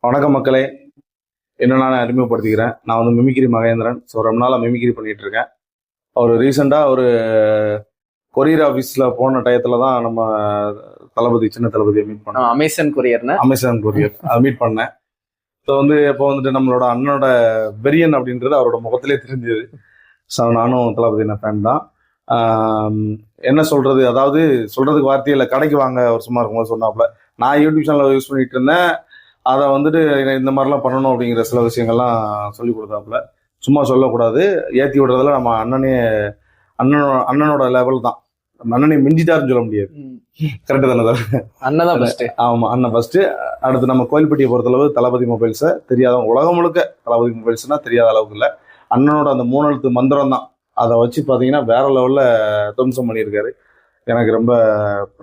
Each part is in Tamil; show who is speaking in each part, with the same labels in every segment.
Speaker 1: வணக்கம் மக்களே, என்ன நான் அறிமுகப்படுத்திக்கிறேன். நான் வந்து மிமிக்ரி மகேந்திரன். ஸோ ரொம்ப நாளாக மிமிக்ரி பண்ணிட்டு இருக்கேன். ஒரு ரீசெண்டாக ஒரு கொரியர் ஆஃபீஸில் போன டயத்தில் தான் நம்ம தளபதி சின்ன தளபதியை மீட் பண்ணேன். அமேசான் கொரியர் அதை மீட் பண்ணேன். ஸோ வந்து இப்போ வந்துட்டு நம்மளோட அண்ணனோட வெரியன் அப்படின்றது அவரோட முகத்திலே தெரிஞ்சது. ஸோ நானும் தளபதி ஃபேன் தான். என்ன சொல்றது, அதாவது சொல்றதுக்கு வார்த்தையே இல்லை. கடைக்கு வாங்க ஒரு சும்மா இருக்கும்போது சொன்னாப்புல, நான் யூடியூப் சேனல் யூஸ் பண்ணிட்டு இருந்தேன். அதை வந்துட்டு இந்த மாதிரிலாம் பண்ணணும் அப்படிங்கிற சில விஷயங்கள்லாம் சொல்லி கொடுத்தாப்புல. சும்மா சொல்லக்கூடாது, ஏற்றி விடுறதுல நம்ம அண்ணனோட லெவல் தான். நம்ம அண்ணனை மிஞ்சிட்டாருன்னு சொல்ல முடியாது. கரெக்டு தானே சார்?
Speaker 2: அண்ணன் தான் ஃபர்ஸ்ட்.
Speaker 1: ஆமா, அண்ணன் ஃபர்ஸ்ட். அடுத்து நம்ம கோயில்பட்டியை பொறுத்தளவு தளபதி மொபைல்ஸை தெரியாதவங்க உலகம் முழுக்க தளபதி மொபைல்ஸ்னா தெரியாத அளவுக்கு இல்லை. அண்ணனோட அந்த 3 எழுத்து மந்திரம் தான். அதை வச்சு பார்த்தீங்கன்னா வேற லெவலில் துவம்சம் பண்ணியிருக்காரு. எனக்கு ரொம்ப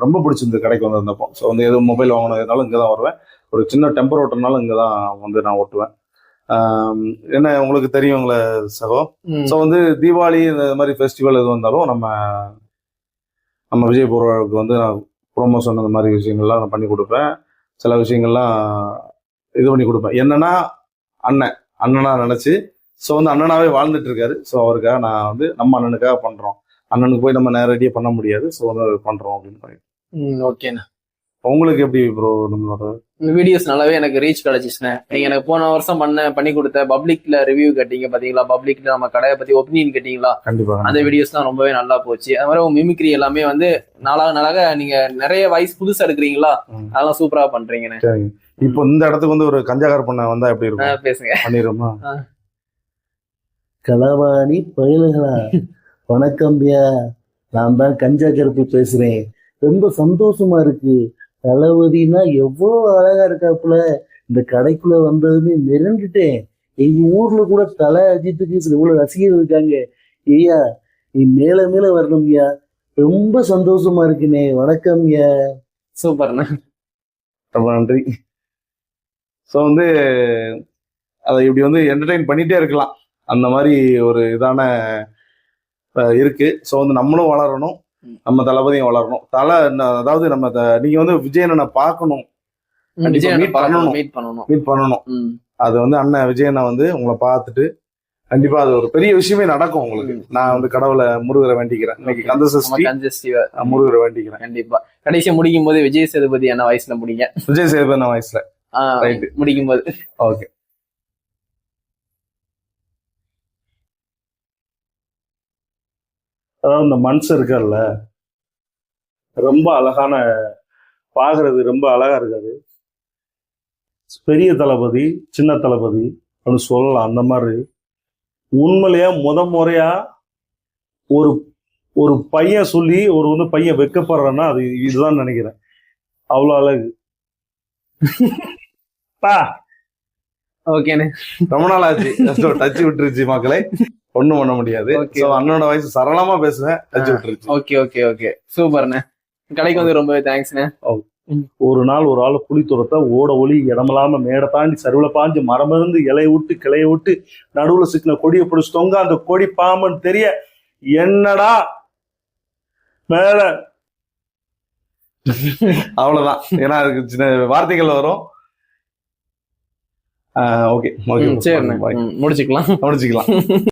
Speaker 1: ரொம்ப பிடிச்சிருந்து கடைக்கு வந்திருந்தப்போ. ஸோ வந்து எதுவும் மொபைல் வாங்கினதுனாலும் இங்கே தான் வருவேன். ஒரு சின்ன டெம்பர் ஓட்டுறதுனாலும் இங்கே தான் வந்து நான் ஓட்டுவேன். என்ன உங்களுக்கு தெரியுங்களே சகோ. ஸோ வந்து தீபாவளி இந்த மாதிரி ஃபெஸ்டிவல் எது வந்தாலும் நம்ம விஜய் பொருளுக்கு வந்து நான் ப்ரொமோஷன் அந்த மாதிரி விஷயங்கள்லாம் நான் பண்ணி கொடுப்பேன். சில விஷயங்கள்லாம் இது பண்ணி கொடுப்பேன். என்னன்னா அண்ணனா நினச்சி, ஸோ வந்து அண்ணனாவே வாழ்ந்துட்டு இருக்காரு. ஸோ அவருக்காக நான் வந்து நம்ம அண்ணனுக்காக பண்ணுறோம். அண்ணனுக்கு போய் நம்ம நேரடியாக பண்ண முடியாது. ஸோ வந்து பண்ணுறோம் அப்படின்னு பண்ணி.
Speaker 2: ஓகேண்ணா,
Speaker 1: உங்களுக்கு எப்படி ப்ரோ நம்மளோட
Speaker 2: வீடியோஸ் நல்லாவே எனக்கு ரீச் கிடைச்சிச்சுண்ணே. நீங்க எனக்கு போன வருஷம் பண்ணி கொடுத்த பப்ளிக்ல ரிவ்யூ கேட்டீங்க பாத்தீங்களா, பப்ளிக்ல நம்ம கடையை பத்தி ஒப்பீனியன் கேட்டீங்களா,
Speaker 1: கண்டிப்பா
Speaker 2: அந்த வீடியோஸ் தான் ரொம்பவே நல்லா போச்சு. அது மாதிரி உங்க மிமிக்ரி எல்லாமே வந்து நாளாக நீங்க நிறைய வாய்ஸ் புதுசா எடுக்கிறீங்களா, அதெல்லாம் சூப்பரா பண்றீங்கண்ணே.
Speaker 1: இப்போ இந்த இடத்துக்கு வந்து ஒரு கஞ்சாகார் பண்ண வந்தா எப்படி இருக்கும்?
Speaker 2: பேசுங்க.
Speaker 1: பண்ணிடுமா?
Speaker 3: களவாணி பயலுகளா, வணக்கம்யா, நான் தான் கஞ்சா கருப்பு பேசுறேன். ரொம்ப சந்தோஷமா இருக்கு. தளபதினா எவ்வளவு அழகா இருக்காப்புல. இந்த கடைக்குள்ள வந்ததுமே மிரண்டுட்டேன். எங்க ஊர்ல கூட தலை அஜித்துக்கு இவ்வளவு ரசிகர் இருக்காங்க. ஐயா, நீ மேல மேல வரணும்யா. ரொம்ப சந்தோஷமா இருக்குனே. வணக்கம்யா.
Speaker 2: சூப்பர்ண்ணா,
Speaker 1: ரொம்ப நன்றி. ஸோ வந்து அதை இப்படி வந்து என்டர்டெயின் பண்ணிட்டே இருக்கலாம். அந்த மாதிரி ஒரு இதான இருக்கு. ஸோ வந்து நம்மளும் வளரணும், நம்ம தளபதியும் வளரணும். அதாவது நம்ம நீங்க வந்து விஜயனை பார்க்கணும், மீட் பண்ணணும். அது வந்து அண்ணன் விஜயனை வந்து உங்களை பார்த்துட்டு கண்டிப்பா அது ஒரு பெரிய விஷயமே நடக்கும் உங்களுக்கு. நான் வந்து கடவுளை முருகரை வேண்டிக்கிறேன். இன்னைக்கு கந்தசஷ்டி முருகரை வேண்டிக்கிறேன்.
Speaker 2: கண்டிப்பா கடைசியா முடிக்கும் போது விஜய் சேதுபதி என்ன வயசுல முடிங்க?
Speaker 1: விஜய் சேதுபதி வயசுல
Speaker 2: முடிக்கும் போது.
Speaker 1: ஓகே. அதாவது இந்த மனுஷன் இருக்கார்ல, ரொம்ப அழகான, பாக்குறது ரொம்ப அழகா இருக்காது. பெரிய தளபதி சின்ன தளபதி அப்படின்னு சொல்லலாம். அந்த மாதிரி உண்மையிலேயே முறையா ஒரு ஒரு பையன் சொல்லி ஒரு வந்து பையன் வெக்கப்படுறான்னா அது இதுதான் நினைக்கிறேன். அவ்வளோ அழகு.
Speaker 2: ஓகேண்ணே,
Speaker 1: ரொம்ப நாள் ஆச்சு, டச் விட்டுருச்சு மக்களே, ஒண்ணும் பண்ண முடியாது. அண்ணனோட வயசு சரளமா பேசுவேன், டச் விட்டுருச்சு.
Speaker 2: ஓகே ஓகே ஓகே, சூப்பர்ண்ணே. கடைக்கு வந்து ரொம்பவே தேங்க்ஸ்ண்ணே.
Speaker 1: ஒரு நாள் ஒரு ஆள் புளி துரத்த ஓட ஒளி இடமில்லாம மேடை தாண்டி சருவில பாஞ்சு மரமிருந்து இலைய விட்டு கிளைய விட்டு நடுவுல சிக்கின கொடியை பிடிச்சு தொங்க அந்த கொடி பாம்புன்னு தெரிய என்னடா மேல. அவ்வளவுதான். ஏன்னா அதுக்கு சின்ன வார்த்தைகள் வரும். ஓகே,
Speaker 2: முடிச்சுக்கலாம்.